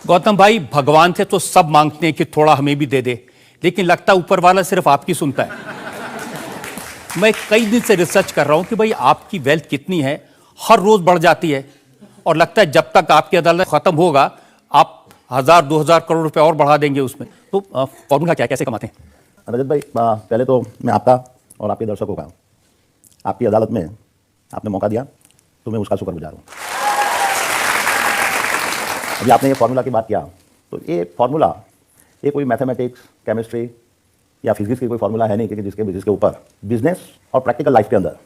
गौतम भाई, भगवान से तो सब मांगते हैं कि थोड़ा हमें भी दे दे, लेकिन लगता ऊपर वाला सिर्फ आपकी सुनता है। मैं कई दिन से रिसर्च कर रहा हूं कि भाई आपकी वेल्थ कितनी है, हर रोज बढ़ जाती है और लगता है जब तक आपकी अदालत खत्म होगा आप 1000-2000 करोड़ रुपए और बढ़ा देंगे उसमें। तो फॉर्मूला क्या है, कैसे कमाते हैं? रजत भाई, पहले तो मैं आपका और आपके दर्शकों का आपकी अदालत में आपने मौका दिया तो मैं उसका शुक्रगुजार हूँ। अभी आपने ये फार्मूला की बात किया, तो ये फार्मूला ये कोई मैथमेटिक्स, केमिस्ट्री या फिजिक्स की कोई फार्मूला है नहीं कि जिसके ऊपर बिजनेस और प्रैक्टिकल लाइफ के अंदर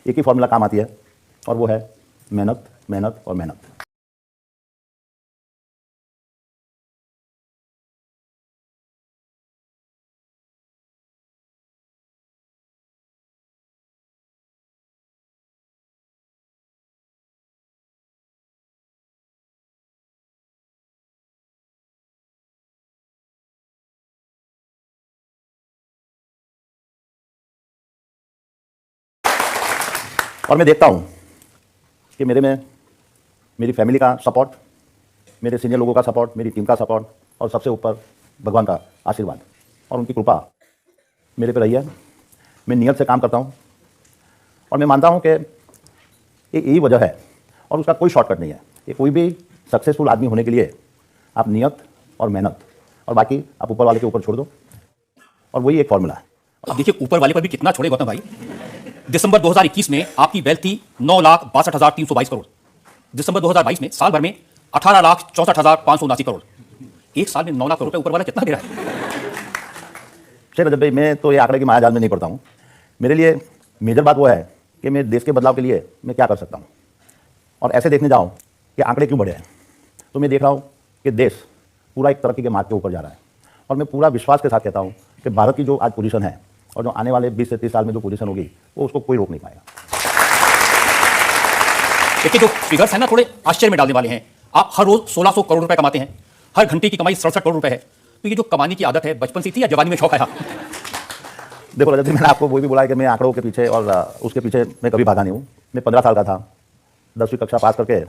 एक ही फार्मूला काम आती है, और वो है मेहनत, मेहनत और मेहनत। और मैं देखता हूँ कि मेरी फैमिली का सपोर्ट, मेरे सीनियर लोगों का सपोर्ट, मेरी टीम का सपोर्ट और सबसे ऊपर भगवान का आशीर्वाद और उनकी कृपा मेरे पे रही है। मैं नियत से काम करता हूँ और मैं मानता हूँ कि यही वजह है और उसका कोई शॉर्टकट नहीं है। ये कोई भी सक्सेसफुल आदमी होने के लिए आप नियत और मेहनत और बाकी आप ऊपर वाले के ऊपर छोड़ दो, और वही एक फॉर्मूला है। अब देखिए, ऊपर वाले पर भी कितना छोड़े गौतम भाई। दिसंबर 2021 में आपकी वेल्थ थी 9,62,322 करोड़। दिसंबर 2022 में साल भर में 18,64,579 करोड़। एक साल में 9 लाख करोड़ रुपए ऊपर वाला कितना दे रहा है? शेर रजत भाई, मैं तो ये आंकड़े की मायाजाल में नहीं पड़ता हूँ। मेरे लिए मेजर बात वो है कि मैं देश के बदलाव के लिए मैं क्या कर सकता हूँ, और ऐसे देखने जाऊँ कि आंकड़े क्यों बढ़े हैं, तो मैं देख रहा हूँ कि देश पूरा एक तरक्की के मार्ग के ऊपर जा रहा है। और मैं पूरा विश्वास के साथ कहता हूँ कि भारत की जो आज पोजीशन है और जो आने वाले 20 से 30 साल में जो पोजीशन होगी, वो उसको कोई रोक नहीं पाएगा। देखिए, जो फिगर्स हैं ना, थोड़े आश्चर्य में डालने वाले हैं। आप हर रोज 1600 करोड़ रुपए कमाते हैं, हर घंटे की कमाई 67 करोड़ रुपए है। तो ये जो कमाने की आदत है बचपन से थी या जवानी में शौक आया? देखो रजत जी, मैंने आपको वो भी बोला है कि मैं आंकड़ों के पीछे और उसके पीछे मैं कभी भागा नहीं हूँ। मैं 15 साल का था, 10वीं कक्षा पास करके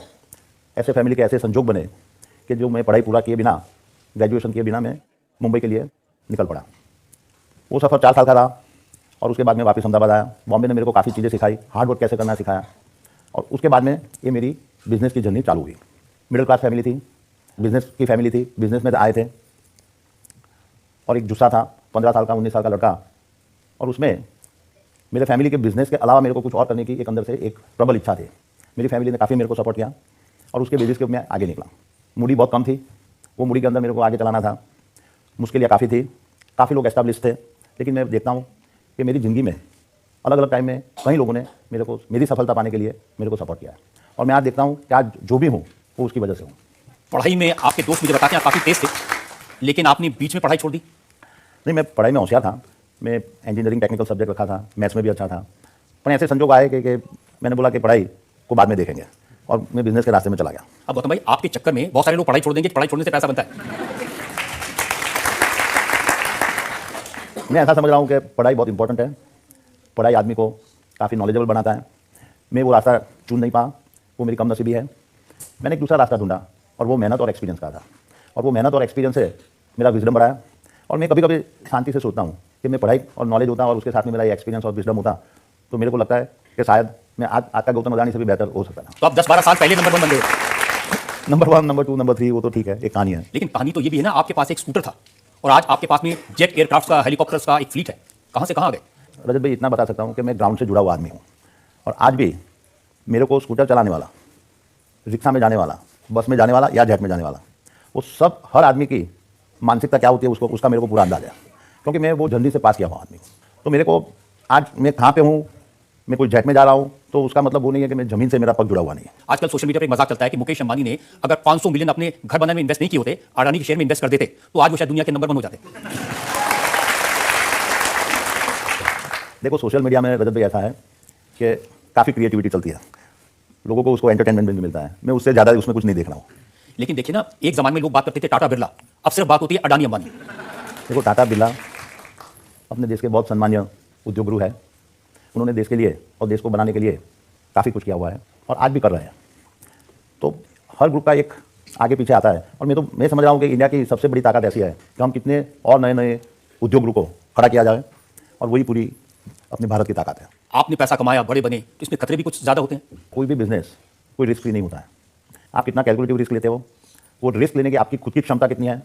ऐसे फैमिली के ऐसे संजोग बने कि जो मैं पढ़ाई पूरा किए बिना, ग्रेजुएशन किए बिना मैं मुंबई के लिए निकल पड़ा। वो सफ़र 4 साल का रहा और उसके बाद में वापस अहमदाबाद आया। बॉम्बे ने मेरे को काफ़ी चीज़ें सिखाई, हार्ड वर्क कैसे करना सिखाया, और उसके बाद में ये मेरी बिज़नेस की जर्नी चालू हुई। मिडिल क्लास फैमिली थी, बिज़नेस की फैमिली थी, बिज़नेस में आए थे, और एक जुस्सा था, 15 साल का 19 साल का लड़का, और उसमें मेरे फैमिली के बिज़नेस के अलावा मेरे को कुछ और करने की एक अंदर से एक प्रबल इच्छा थी। मेरी फैमिली ने काफ़ी मेरे को सपोर्ट किया और उसके बेसिस के मैं आगे निकला। मूडी बहुत कम थी, वो मूडी के अंदर मेरे को आगे चलाना था। मुश्किल या काफ़ी थी, काफ़ी लोग एस्टैब्लिश थे, लेकिन मैं देखता हूँ कि मेरी ज़िंदगी में अलग अलग टाइम में कई लोगों ने मेरे को मेरी सफलता पाने के लिए मेरे को सपोर्ट किया है, और मैं आज देखता हूँ कि आज जो भी हूँ वो उसकी वजह से हूँ। पढ़ाई में आपके दोस्त मुझे बताते हैं काफ़ी तेज थे, लेकिन आपने बीच में पढ़ाई छोड़ दी? नहीं, मैं पढ़ाई में होशियार था। मैं इंजीनियरिंग टेक्निकल सब्जेक्ट रखा था, मैथ्स में भी अच्छा था, पर ऐसे संजोग आए कि मैंने बोला कि पढ़ाई को बाद में देखेंगे, और मैं बिजनेस के रास्ते में चला गया। अब गौतम भाई, आपके चक्कर में बहुत सारे लोग पढ़ाई छोड़ देंगे, पढ़ाई छोड़ने से पैसा बनता है। मैं ऐसा समझ रहा हूँ कि पढ़ाई बहुत इंपॉर्टेंट है, पढ़ाई आदमी को काफ़ी नॉलेजेबल बनाता है। मैं वो रास्ता चुन नहीं पाया, वो मेरी कम नसीबी है। मैंने एक दूसरा रास्ता ढूंढा, और वो मेहनत और एक्सपीरियंस का था, और वो मेहनत और एक्सपीरियंस से मेरा विजडम बढ़ाया। और मैं कभी कभी शांति से सोचता हूँ कि मैं पढ़ाई और नॉलेज होता और उसके साथ में मेरा एक्सपीरियंस और विजडम होता, तो मेरे को लगता है कि शायद मैं आज का गौतम अडानी से भी बेहतर हो सकता था। तो आप 10-12 साल पहले नंबर 1 बन गए। नंबर 1, नंबर 2, नंबर 3 वो तो ठीक है, एक कहानी है। लेकिन कहानी तो ये भी है ना, आपके पास एक स्कूटर था और आज आपके पास में जेट एयरक्राफ्ट का, हेलीकॉप्टर्स का एक फ्लीट है। कहाँ से कहाँ आ गए? रजत भाई, इतना बता सकता हूँ कि मैं ग्राउंड से जुड़ा हुआ आदमी हूँ, और आज भी मेरे को स्कूटर चलाने वाला, रिक्शा में जाने वाला, बस में जाने वाला या जेट में जाने वाला, वो सब हर आदमी की मानसिकता क्या होती है उसका मेरे को पूरा अंदाज़ है, क्योंकि मैं वो जल्दी से पास किया हुआ आदमी हूँ। तो मेरे को आज मैं कहाँ पे हूँ, मैं कोई जेट में जा रहा हूँ, तो उसका मतलब वो नहीं है कि मैं ज़मीन से मेरा पग जुड़ा हुआ नहीं है। आजकल सोशल मीडिया पे एक मजाक चलता है कि मुकेश अंबानी ने अगर 500 मिलियन अपने घर बनाने में इन्वेस्ट नहीं किए होते, अडानी के शेयर में इन्वेस्ट कर देते, तो आज वो शायद दुनिया के नंबर 1 हो जाते। देखो, सोशल मीडिया में रजत भाई ऐसा है कि काफ़ी क्रिएटिविटी चलती है, लोगों को उसको एंटरटेनमेंट भी मिलता है। मैं उससे ज़्यादा उसमें कुछ नहीं देख रहा हूँ। लेकिन देखिए ना, एक जमाने में लोग बात करते थे टाटा बिरला, अब सिर्फ बात होती है अडानी अंबानी। देखो, टाटा बिरला अपने देश के बहुत सम्मानीय उद्योग गुरु है। उन्होंने देश के लिए और देश को बनाने के लिए काफ़ी कुछ किया हुआ है, और आज भी कर रहे हैं। तो हर ग्रुप का एक आगे पीछे आता है। और मैं समझ रहा हूँ कि इंडिया की सबसे बड़ी ताकत ऐसी है कि हम कितने और नए नए उद्योगों को खड़ा किया जाए, और वही पूरी अपने भारत की ताकत है। आपने पैसा कमाया, बड़े बने, तो इसमें खतरे भी कुछ ज़्यादा होते हैं। कोई भी बिजनेस कोई रिस्क फ्री नहीं होता है। आप कितना कैलकुलेटिव रिस्क लेते हो, वो रिस्क लेने की आपकी खुद की क्षमता कितनी है।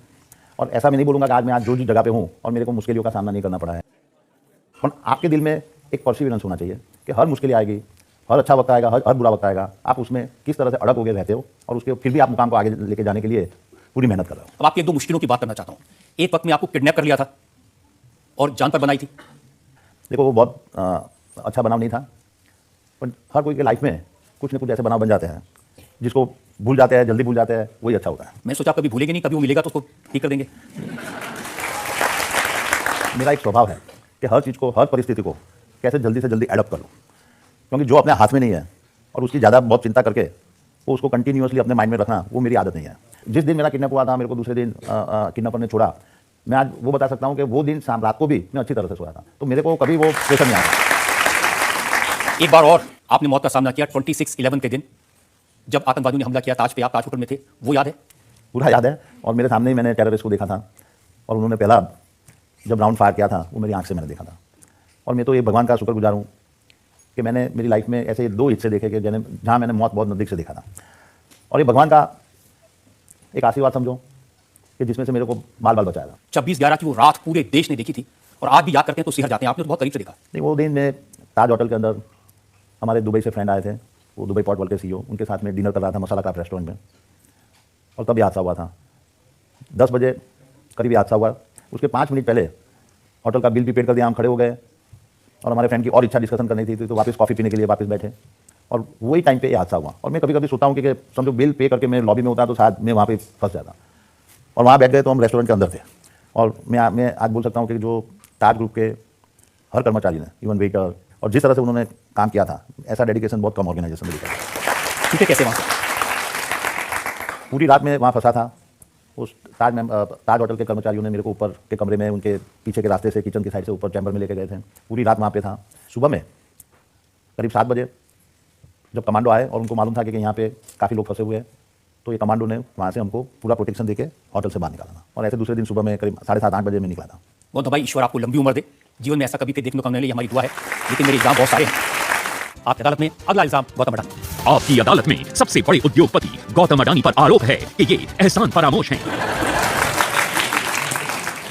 और ऐसा मैं नहीं बोलूँगा कि आज मैं जो जिस जगह पे हूँ और मेरे को मुश्किलों का सामना नहीं करना पड़ा है, पर आपके दिल में एक परसिवरेंस होना चाहिए कि हर मुश्किल आएगी, हर अच्छा वक्त आएगा, हर बुरा वक्त आएगा, आप उसमें किस तरह से अड़ग हो गए रहते हो और उसके फिर भी आप मुकाम को आगे लेके जाने के लिए पूरी मेहनत कर रहे हो। अब आपकी एक दो मुश्किलों की बात करना चाहता हूँ। एक वक्त में आपको किडनैप कर लिया था और जान पर बनाई थी। देखो, वो बहुत अच्छा बनाव नहीं था, पर हर कोई के लाइफ में कुछ न कुछ ऐसे बनाव बन जाते हैं जिसको भूल जाते हैं, जल्दी भूल जाते हैं, वही अच्छा होता है। मैं सोचा आप कभी भूलेंगे नहीं, कभी वो मिलेगा तो उसको ठीक कर देंगे। मेरा एक स्वभाव है कि हर चीज़ को, हर परिस्थिति को कैसे जल्दी से जल्दी एडप्ट कर लो, क्योंकि जो अपने हाथ में नहीं है और उसकी ज़्यादा बहुत चिंता करके वो उसको कंटिन्यूअसली अपने माइंड में रखना, वो मेरी आदत नहीं है। जिस दिन मेरा किडनैप हुआ था, मेरे को दूसरे दिन किडनैपर ने छोड़ा, मैं आज वो बता सकता हूँ कि वो दिन शाम रात को भी मैं अच्छी तरह से सोया था, तो मेरे को कभी वो प्रेशर नहीं आया। एक बार और आपने मौत का सामना किया 26/11 के दिन, जब आतंकवादियों ने हमला किया ताज पे, आप ताज होटल में थे, वो याद है? पूरा याद है, और मेरे सामने ही मैंने टेररिस्ट को देखा था, और उन्होंने पहला जब राउंड फायर किया था वो मेरी आंख से मैंने देखा था। और मैं तो ये भगवान का शुक्रगुजार हूँ कि मैंने मेरी लाइफ में ऐसे 2 हिस्से देखे कि जहाँ मैंने मौत बहुत नज़दीक से देखा था। और ये भगवान का एक आशीर्वाद समझो कि जिसमें से मेरे को बाल बाल बचाया था। 26/11 की वो रात पूरे देश ने देखी थी और आज भी याद करते हैं तो सिहर जाते हैं। आपने तो बहुत करीब से देखा। नहीं, वो दिन में ताज होटल के अंदर हमारे दुबई से फ्रेंड आए थे, वो दुबई पोर्ट वर्ल्ड के CEO, उनके साथ में डिनर कर रहा था मसाला क्राफ्ट रेस्टोरेंट में, और तब ये हादसा हुआ था। 10 बजे करीब ये हादसा हुआ। उसके 5 मिनट पहले होटल का बिल भी पेड कर दिया, हम खड़े हो गए और हमारे फ्रेंड की और इच्छा डिस्कशन करनी थी, तो वापस कॉफ़ी पीने के लिए वापस बैठे, और वही टाइम पे ये हादसा हुआ। और मैं कभी कभी सोचता हूँ कि समझो बिल पे करके मैं लॉबी में होता तो शायद मैं वहाँ पे फंस जाता। और वहाँ बैठ गए तो हम रेस्टोरेंट के अंदर थे। और मैं आज बोल सकता हूँ कि जो ताज ग्रुप के हर कर्मचारी ने, इवन वेटर, और जिस तरह से उन्होंने काम किया था, ऐसा डेडिकेशन बहुत कम ऑर्गेनाइजेशन में दिखा। ठीक है, कैसे वहाँ? पूरी रात में वहाँ फंसा था। उस ताज होटल के कर्मचारियों ने मेरे को ऊपर के कमरे में, उनके पीछे के रास्ते से, किचन की साइड से ऊपर चैम्बर में लेके गए थे। पूरी रात वहाँ पे था। सुबह में करीब 7 बजे जब कमांडो आए और उनको मालूम था कि यहाँ पे काफ़ी लोग फंसे हुए हैं, तो ये कमांडो ने वहाँ से हमको पूरा प्रोटेक्शन देके होटल से बाहर निकाला था। और ऐसे दूसरे दिन सुबह में करीब 7:30-8 बजे में निकला था। बहुत भाई, ईश्वर आपको लंबी उम्र दे, जीवन में ऐसा कभी देखने को मिले, हमारी दुआ है। लेकिन मेरे इल्जाम बहुत सारे हैं आपकी अदालत में। अगला इल्जाम गौतम अडानी। आपकी अदालत में सबसे बड़े उद्योगपति गौतम अडानी पर आरोप है कि ये एहसान फरामोश हैं।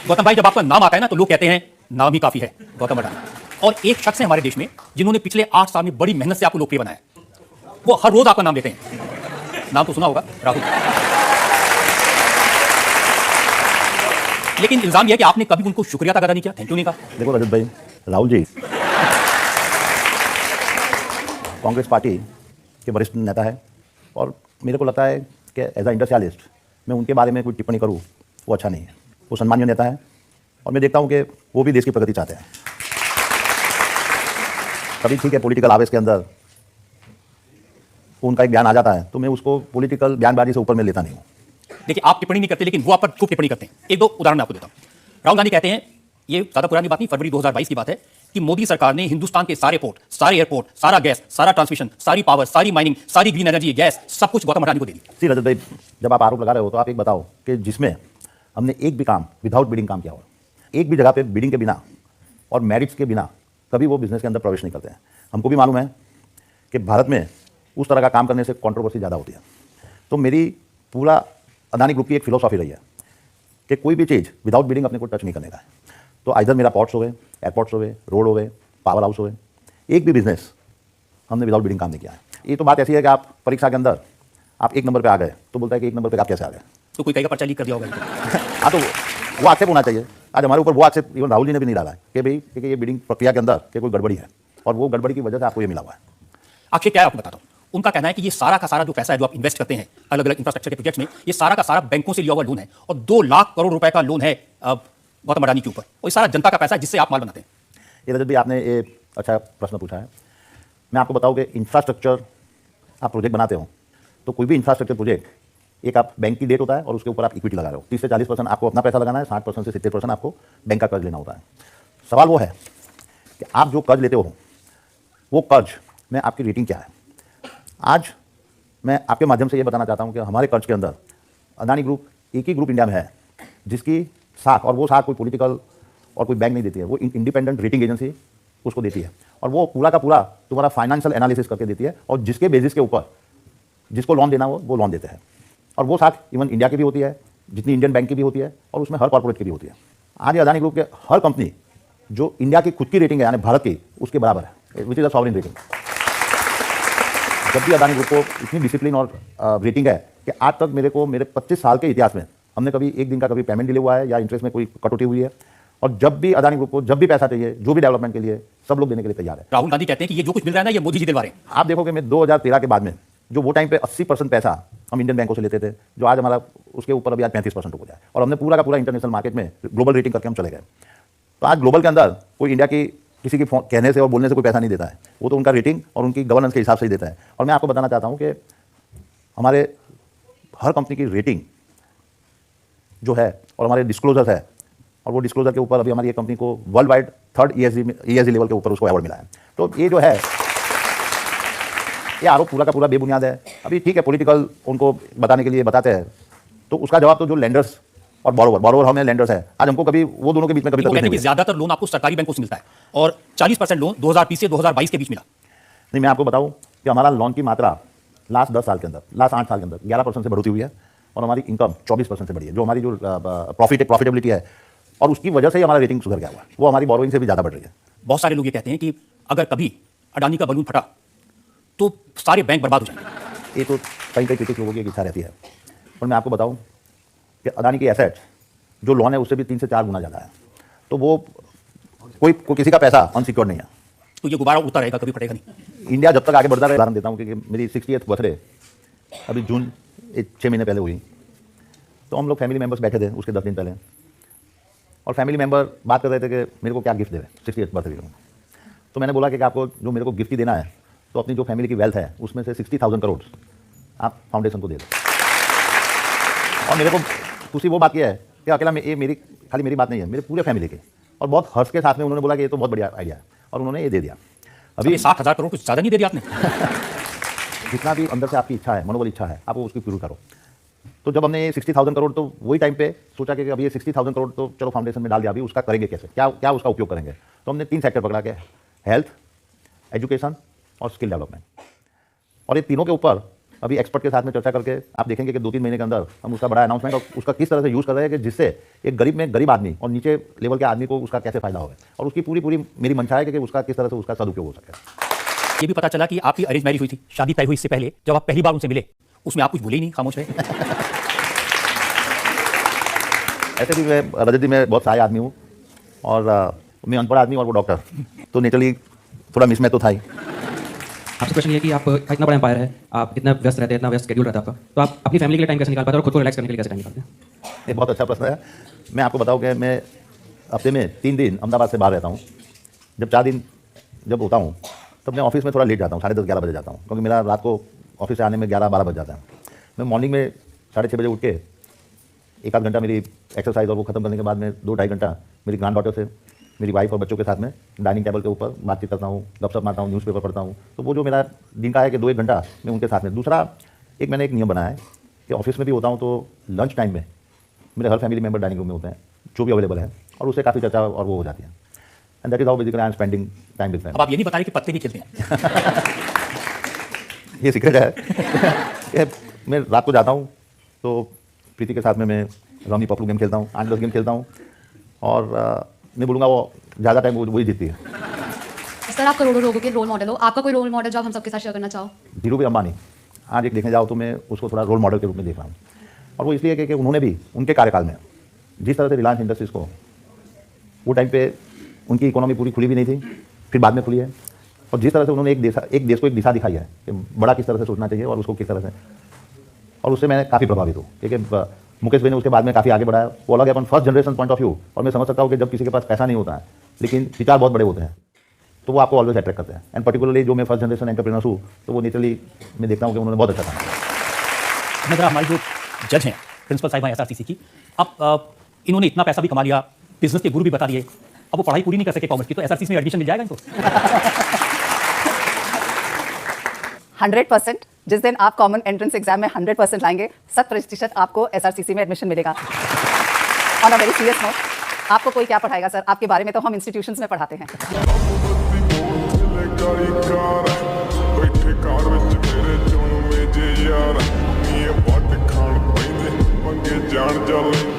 गौतम भाई, जब आपका नाम आता है ना तो लोग कहते हैं नाम ही काफी है, गौतम अडानी। और एक शख्स है हमारे देश में जिन्होंने पिछले 8 साल में बड़ी मेहनत से आपको लोकप्रिय बनाया। वो हर रोज आपका नाम लेते हैं। नाम तो सुना होगा, राहुल। लेकिन इल्जाम यह है कि आपने कभी उनको शुक्रिया अदा नहीं किया, थैंक यू नहीं कहा। देखो रजत भाई, राहुल जी कांग्रेस पार्टी के वरिष्ठ नेता है, और मेरे को लगता है कि एज अ इंडस्ट्रियलिस्ट मैं उनके बारे में कोई टिप्पणी करूं वो अच्छा नहीं है। वो सम्मानीय नेता है और मैं देखता हूं कि वो भी देश की प्रगति चाहते हैं। कभी ठीक है, पॉलिटिकल आवेश के अंदर उनका एक बयान आ जाता है तो मैं उसको पॉलिटिकल बयानबाजी से ऊपर में लेता नहीं हूँ। देखिए, आप टिप्पणी नहीं करते, लेकिन वो आप पर खूब टिप्पणी करते हैं। एक दो उदाहरण मैं आपको देता हूं। राहुल गांधी कहते हैं, ये ज्यादा पुरानी बात नहीं, फरवरी 2022 की बात है, कि मोदी सरकार ने हिंदुस्तान के सारे पोर्ट, सारे एयरपोर्ट, सारा गैस, सारा ट्रांसमिशन, सारी पावर, सारी माइनिंग, सारी ग्रीन एनर्जी, गैस, सब कुछ गौतम अडानी को दे दी। जी रजत भाई, जब आप आरोप लगा रहे हो तो आप एक बताओ कि जिसमें हमने एक भी काम विदाउट बिडिंग काम किया हो, एक भी जगह पे बिडिंग के बिना और मेरिट्स के बिना कभी वो बिजनेस के अंदर प्रवेश नहीं करते हैं। हमको भी मालूम है कि भारत में उस तरह का काम करने से कंट्रोवर्सी ज़्यादा होती है। तो मेरी पूरा अडानी ग्रुप की एक फिलोसॉफी रही है कि कोई भी चीज़ विदाउट बिडिंग अपने को टच नहीं करने का है। तो आइधर मेरा पोर्ट्स हो गए, एयरपोर्ट्स हो गए, रोड हो गए, पावर हाउस हो गए, एक भी बिजनेस हमने विदाउट बिडिंग काम नहीं किया है। ये तो बात ऐसी है कि आप परीक्षा के अंदर आप 1 नंबर पे आ गए तो बोलता है कि 1 नंबर पे आप कैसे आ गए, तो कोई कहेगा पर्चा लीक कर दिया होगा। हाँ, तो वो आक्षेप होना चाहिए। आज हमारे ऊपर वो आक्षेप इवन राहुल जी ने भी नहीं डाला है कि भाई कि ये बिडिंग प्रक्रिया के अंदर कि कोई गड़बड़ी है, और वो गड़बड़ी की वजह से आपको ये मिला हुआ है। आक्षेप क्या है आपको बताता हूं। उनका कहना है कि ये सारा का सारा जो पैसा है जो आप इन्वेस्ट करते हैं अलग अलग इंफ्रास्ट्रक्चर के प्रोजेक्ट्स में, ये सारा का सारा बैंकों से लिया हुआ लोन है, और 2 लाख करोड़ रुपए का लोन है गौतम अडानी के ऊपर, और ये सारा जनता का पैसा है जिससे आप माल बनाते हैं। ये रजत भाई, आपने ये अच्छा प्रश्न पूछा है। मैं आपको बताऊँ कि इंफ्रास्ट्रक्चर आप प्रोजेक्ट बनाते हो तो कोई भी इंफ्रास्ट्रक्चर प्रोजेक्ट, एक आप बैंक की डेट होता है और उसके ऊपर आप इक्विटी लगा रहे हो। 30 से 40% आपको अपना पैसा लगाना है, 60% से 70% आपको बैंक का कर्ज लेना होता है। सवाल वो है कि आप जो कर्ज लेते हो वो कर्ज में आपकी रेटिंग क्या है। आज मैं आपके माध्यम से ये बताना चाहता हूं कि हमारे कर्ज के अंदर अदानी ग्रुप एक ही ग्रुप इंडिया में है जिसकी साख, और वो साख कोई पॉलिटिकल और कोई बैंक नहीं देती है, वो इंडिपेंडेंट रेटिंग एजेंसी उसको देती है, और वो पूरा का पूरा तुम्हारा फाइनेंशियल एनालिसिस करके देती है, और जिसके बेसिस के ऊपर जिसको लोन देना हो वो लोन देते हैं। और वो साख इवन इंडिया की भी होती है, जितनी इंडियन बैंक की भी होती है, और उसमें हर कॉर्पोरेट की भी होती है। आज ये अदानी ग्रुप के हर कंपनी जो इंडिया की खुद की रेटिंग है यानी भारत की, उसके बराबर है, which is a sovereign rating. जब भी अदानी ग्रुप को इतनी डिसिप्लिन और रेटिंग है कि आज तक मेरे 25 साल के इतिहास में हमने कभी एक दिन का कभी पेमेंट डिले हुआ है या इंटरेस्ट में कोई कटौती हुई है, और जब भी अदानी ग्रुप को जब भी पैसा चाहिए, जो भी डेवलपमेंट के लिए, सब लोग देने के लिए तैयार है। राहुल गांधी कहते हैं कि ये जो कुछ मिल रहा है ना, ये मोदी जी दिलवा रहे हैं। आप देखोगे मैं 2013 के बाद में जो वो टाइम पे 80% पैसा हम इंडियन बैंकों से लेते थे, जो आज हमारा उसके ऊपर अभी आज 35% हो गया है, और हमने पूरा का पूरा इंटरनेशनल मार्केट में ग्लोबल रेटिंग करके हम चले गए। तो आज ग्लोबल के अंदर कोई इंडिया की किसी की कहने से और बोलने से कोई पैसा नहीं देता है, वो तो उनका रेटिंग और उनकी गवर्नेंस के हिसाब से ही देता है। और मैं आपको बताना चाहता हूँ कि हमारे हर कंपनी की रेटिंग जो है और हमारे डिस्क्लोजर है, और वो डिस्क्लोजर के ऊपर अभी हमारी एक कंपनी को world wide 3rd ESG level के ऊपर उसको अवार्ड मिला है। तो ये जो है ये आरोप पूरा का पूरा बेबुनियाद है। अभी ठीक है, पॉलिटिकल उनको बताने के लिए बताते हैं, तो उसका जवाब तो जो लेंडर्स और बॉरोवर हमें लेंडर्स है, आज हमको कभी वो दोनों के बीच में कभी वो कहते तकलीफ हैं कि नहीं हुई। ज्यादातर लोन आपको सरकारी बैंकों से मिलता है और 40% लोन 2020 से 2022 के बीच मिला। नहीं, मैं आपको बताऊं कि हमारा लोन की मात्रा लास्ट 10 साल के अंदर, लास्ट 8 साल के अंदर 11% से बढ़ती हुई है, और हमारी इनकम 24% से बढ़ी है। जो हमारी जो प्रॉफिटेबिलिटी है, और उसकी वजह से ही हमारा रेटिंग सुधर गया हुआ है, वो हमारी बोरोइंग से भी ज़्यादा बढ़ रही है। बहुत सारे लोग ये कहते हैं कि अगर कभी अडानी का बलून फटा तो सारे बैंक बर्बाद हो जाएंगे। ये तो कई क्रिटिक लोगों की एक इच्छा रहती है, पर मैं आपको बताऊं कि अदानी की एसेट जो लोन है उससे भी 3 से 4 गुना ज़्यादा है, तो वो कोई किसी का पैसा अनसिक्योर्ड नहीं है। तो ये गुब्बारा उड़ता रहेगा, कभी फटेगा नहीं। इंडिया जब तक आगे बढ़ता रहे, उदाहरण देता हूँ कि मेरी 60th बर्थडे अभी जून 6 महीने पहले हुई, तो हम लोग फैमिली मेम्बर्स बैठे थे उसके 10 दिन पहले, और फैमिली मेम्बर बात कर रहे थे कि मेरे को क्या गिफ्ट देवे 60th बर्थडे को। तो मैंने बोला कि आपको जो मेरे को गिफ्ट ही देना है, तो अपनी जो फैमिली की वेल्थ है उसमें से 60,000 करोड़ आप फाउंडेशन को दे दो। और मेरे को खुशी वो बात की है कि अकेला खाली मेरी बात नहीं है, मेरे पूरे फैमिली की, और बहुत हर्ष के साथ में उन्होंने बोला कि ये तो बहुत बढ़िया आइडिया है, और उन्होंने ये दे दिया। अभी 7,000 करोड़ कुछ ज़्यादा नहीं दे दिया आपने। जितना भी अंदर से आपकी इच्छा है, मनोबल इच्छा है, आप वो उसकी पूरी करो। तो जब हमने ये 60,000 करोड़, तो वही टाइम पे सोचा कि अभी ये 60,000 करोड़ तो चलो फाउंडेशन में डाल दिया, अभी उसका करेंगे कैसे, क्या उसका उपयोग करेंगे। तो हमने 3 सेक्टर पकड़ा के हेल्थ, एजुकेशन और स्किल डेवलपमेंट, और ये तीनों के ऊपर अभी एक्सपर्ट के साथ में चर्चा करके आप देखेंगे कि 2-3 महीने के अंदर हम उसका बड़ा अनाउंसमेंट और उसका किस तरह से यूज़ कर रहे हैं कि जिससे एक गरीब आदमी और नीचे लेवल के आदमी को उसका कैसे फायदा होगा, और उसकी पूरी मेरी मंशा है कि उसका किस तरह से उसका सदुपयोग हो सके। ये भी पता चला कि आपकी अरेंज मैरिज हुई थी, शादी तय हुई इससे पहले जब आप पहली बार उनसे मिले, उसमें आप कुछ बोले ही नहीं, खामोश रहे। ऐसे भी रजत जी मैं बहुत सहाय आदमी हूँ, और मैं अनपढ़ आदमी और वो डॉक्टर, तो नेचुरली थोड़ा मिसमैच तो था ही। आपसे क्वेश्चन ये कि आप इतना बड़ा एम्पायर है, आप इतना व्यस्त रहते हैं, इतना व्यस्त शेड्यूल रहता है आपका, तो आप अपनी फैमिली के लिए टाइम कैसे निकाल पाते हैं और खुद को रिलैक्स करने के लिए कैसे टाइम निकालते हैं? ये बहुत अच्छा प्रश्न है। मैं आपको बताऊं कि मैं हफ्ते में 3 दिन अहमदाबाद से बाहर रहता हूं। जब 4 दिन जब होता हूं, तब मैं ऑफिस में थोड़ा लेट जाता हूं, 10:30-11 बजे जाता हूं, क्योंकि मेरा रात को ऑफिस से आने में 11-12 बज जाता है। मैं मॉर्निंग में 6:30 बजे उठ के 1 आध घंटा मेरी एक्सरसाइज और वो खत्म करने के बाद में 2-2.5 घंटा मेरी ग्रैंड डॉटर से, मेरी वाइफ और बच्चों के साथ में डाइनिंग टेबल के ऊपर बातचीत करता हूँ, गपशप मारता हूँ, न्यूज़पेपर पढ़ता हूँ। तो वो जो मेरा दिन का है कि 2-1 घंटा मैं उनके साथ में। दूसरा मैंने एक नियम बनाया है कि ऑफिस में भी होता हूँ तो लंच टाइम में मेरे हर फैमिली मेम्बर डाइनिंग रूम में होते हैं, जो भी अवेलेबल है, और उससे काफ़ी चर्चा और वो हो जाती है। And that is how basically I am spending time with अब आप ये नहीं बता रहे कि पत्ते भी खेलते हैं। ये सीक्रेट है कि मैं रात को जाता हूँ तो प्रीति के साथ में मैं रमी पपलू गेम खेलता हूँ, 8-10 गेम खेलता हूँ, और मैं बोलूँगा वो ज़्यादा टाइम वही जीतती है। सर, आप करोड़ों लोगों के रोल मॉडल हो, आपका कोई रोल मॉडल जो आप हम सबके साथ शेयर करना चाहो? धीरू भाई अंबानी आज एक देखने जाओ तो मैं उसको थोड़ा रोल मॉडल के रूप में देख रहा हूँ, और वो इसलिए कि उन्होंने भी उनके कार्यकाल में जिस तरह से रिलायंस इंडस्ट्रीज़ को वो टाइम पे उनकी इकोनॉमी पूरी खुली भी नहीं थी, फिर बाद में खुली है, और जिस तरह से उन्होंने एक देश को एक दिशा दिखाई है कि बड़ा किस तरह से सोचना चाहिए और उसको किस तरह से, और उससे मैं काफ़ी प्रभावित हूँ। क्योंकि मुकेश भाई ने उसके बाद में काफ़ी आगे बढ़ाया, वो अलग है अपन first generation point of view, और मैं समझ सकता हूँ कि जब किसी के पास पैसा नहीं होता है लेकिन विचार बहुत बड़े होते हैं तो वो आपको ऑलवेज अट्रैक्ट करते हैं। एंड पर्टिकुलरली जो मैं फर्स्ट जनरेशन एंटरप्रेन्योर्स हूँ तो वो नेचुरली मैं देखता हूँ कि उन्होंने बहुत अच्छा काम किया। मैं जरा हमारे जो जज हैं प्रिंसिपल साहिबा SRCC की, अब इन्होंने इतना पैसा भी कमा लिया, बिजनेस के गुरु भी बता दिए, अब वो पढ़ाई पूरी नहीं कर सके कॉमर्स की, तो SRCC में एडमिशन मिल जाएगा इनको? 100%। जिस दिन आप कॉमन एंट्रेंस एग्जाम में 100% लाएंगे 100% आपको SRCC में एडमिशन मिलेगा। On a very serious note, आपको कोई क्या पढ़ाएगा सर, आपके बारे में तो हम इंस्टीट्यूशंस में पढ़ाते हैं। बैठे कार विच मेरे चोण में जे यार नी पट खाण पैंदे पंगे जान जाले